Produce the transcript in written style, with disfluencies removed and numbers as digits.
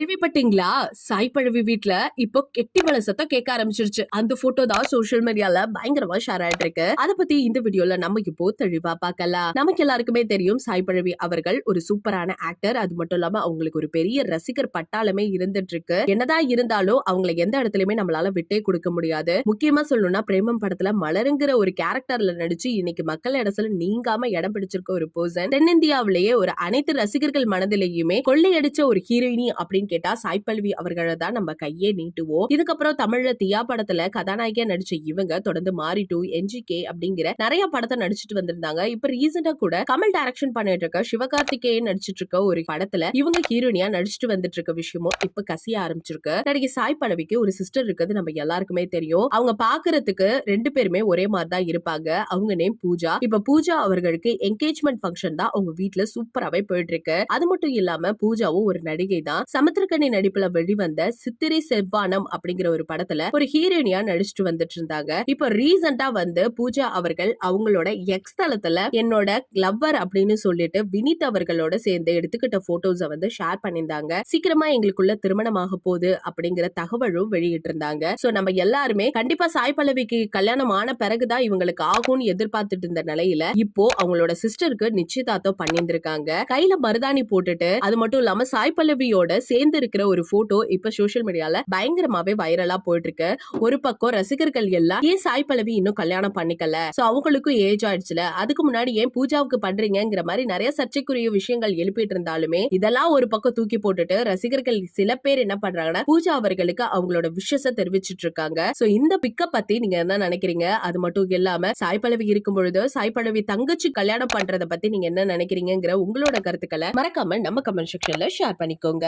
கேள்விப்பட்டீங்களா? சாய் பல்லவி வீட்ல இப்போ கெட்டி மேள சத்தம் கேட்க ஆரம்பிச்சிருச்சு. அந்த போட்டோ தான் சோசியல் மீடியால பயங்கரமா ஷேர் ஆயிட்டு இருக்கு. அத பத்தி இந்த வீடியோல நம்ம இப்போ தெளிவா பார்க்கலாம். நமக்கு எல்லாருக்குமே தெரியும் சாய் பல்லவி அவர்கள் ஒரு சூப்பரான ஆக்டர். அது மட்டும் இல்லாம அவங்களுக்கு ஒரு பெரிய ரசிகர் பட்டாளமே இருந்துட்டு இருக்கு. என்னதான் இருந்தாலும் அவங்கள எந்த இடத்துலயுமே நம்மளால விட்டே கொடுக்க முடியாது. முக்கியமா சொல்லணும்னா பிரேமம் படத்துல மலருங்கிற ஒரு கேரக்டர்ல நடிச்சு இன்னைக்கு மக்கள் இடத்துல நீங்காம இடம் பிடிச்சிருக்க ஒரு பர்சன். தென்னிந்தியாவிலேயே ஒரு அனைத்து ரசிகர்கள் மனதிலேயுமே கொள்ளையடிச்ச ஒரு ஹீரோயினி அப்படின்னு கேட்டா சாய் பல்லவி அவர்களை தான் நம்ம கையே நீட்டுவோம். இதுக்கப்புறம் தமிழ்ல தியா படத்துல கதாநாயகியா நடிச்ச இவங்க தொடர்ந்து மாரி 2, NGK அப்படிங்கிற நிறைய படத்தை நடிச்சிட்டு வந்திருந்தாங்க. இப்ப ரீசெண்டா கூட கமல் டைரக்ஷன் பண்ணிட்டு இருக்க சிவகார்த்திகேயன் நடிச்சிட்டு இருக்க ஒரு படத்துல இவங்க ஹீரோனியா நடிச்சிட்டு வந்துட்டு இருக்க விஷயமும் இப்ப கசிய ஆரம்பிச்சிருக்கு. நடிகை சாய் பல்லவிக்கு ஒரு சிஸ்டர் இருக்குது நம்ம எல்லாருக்குமே தெரியும். அவங்க பாக்குறதுக்கு ரெண்டு பேருமே ஒரே மாதிரி தான் இருப்பாங்க. அவங்க நேம் பூஜா. இப்ப பூஜா அவர்களுக்கு என்கேஜ்மெண்ட் ஃபங்க்ஷன் தான் அவங்க வீட்டுல சூப்பராவே போயிட்டு இருக்கு. அது மட்டும் இல்லாம பூஜாவும் ஒரு நடிகை தான். சமுத்திரக்கனி நடிப்புல வெளிவந்த சித்திரை செவ்வானம் அப்படிங்கிற ஒரு படத்துல ஒரு ஹீரோயினியா நடிச்சுட்டு வந்துட்டு இருந்தாங்க. இப்ப ரீசெண்டா வந்து பூஜா அவர்கள் அவங்களோட எக்ஸ் தளத்துல என்னோட லவ்வர் அப்படின்னு சொல்லிட்டு வினித் அவர்களோட சேர்ந்து எடுத்துக்கிட்ட போட்டோஸ வந்து ஷேர் பண்ணியிருந்தாங்க. சீக்கிரமா எங்களுக்குள்ள திருமணமாக போகுது அப்படிங்கிற தகவலும் வெளியிட்டு இருந்தாங்க. சோ நம்ம எல்லாருமே கண்டிப்பா சாய் பல்லவிக்கு கல்யாணம் ஆன பிறகுதான் இவங்களுக்கு ஆகும்னு எதிர்பார்த்துட்டு இருந்த நிலையில இப்போ அவங்களோட சிஸ்டருக்கு நிச்சயதார்த்தம் பண்ணியிருந்திருக்காங்க. கையில மருதாணி போட்டுட்டு அது மட்டும் இல்லாம சாய் பல்லவியோட சேர்ந்து இருக்கிற ஒரு போட்டோ இப்ப சோசியல் மீடியால பயங்கரமாவே வைரலா போயிட்டு இருக்கு. ஒரு பக்கம் ரசிகர்கள் எல்லாம் ஏன் சாய் பல்லவி இன்னும் கல்யாணம் பண்ணிக்கல, சோ அவங்களுக்கும் ஏஜ் ஆயிடுச்சுல, அதுக்கு முன்னாடி ஏன் பூஜாவுக்கு பண்றீங்கிற மாதிரி நிறைய சர்ச்சைக்குரிய விஷயங்கள் எழுப்பிட்டு இருந்தாலுமே இதெல்லாம் ஒரு பக்கம் தூக்கி போட்டுட்டு ரசிகர்கள் சில பேர் என்ன பண்றாங்கன்னா பூஜா அவர்களுக்கு அவங்களோட விஷயத்தை தெரிவிச்சிட்டு இருக்காங்க. சோ இந்த பிக்க பத்தி நீங்க என்ன நினைக்கிறீங்க? அது மட்டும் இல்லாம சாய் பல்லவி இருக்கும் பொழுது சாய் பல்லவி தங்கச்சி கல்யாணம் பண்றத பத்தி நீங்க என்ன நினைக்கிறீங்கிற உங்களோட கருத்துக்களை மறக்காம நம்ம கமெண்ட் செக்ஷன்ல ஷேர் பண்ணிக்கோங்க.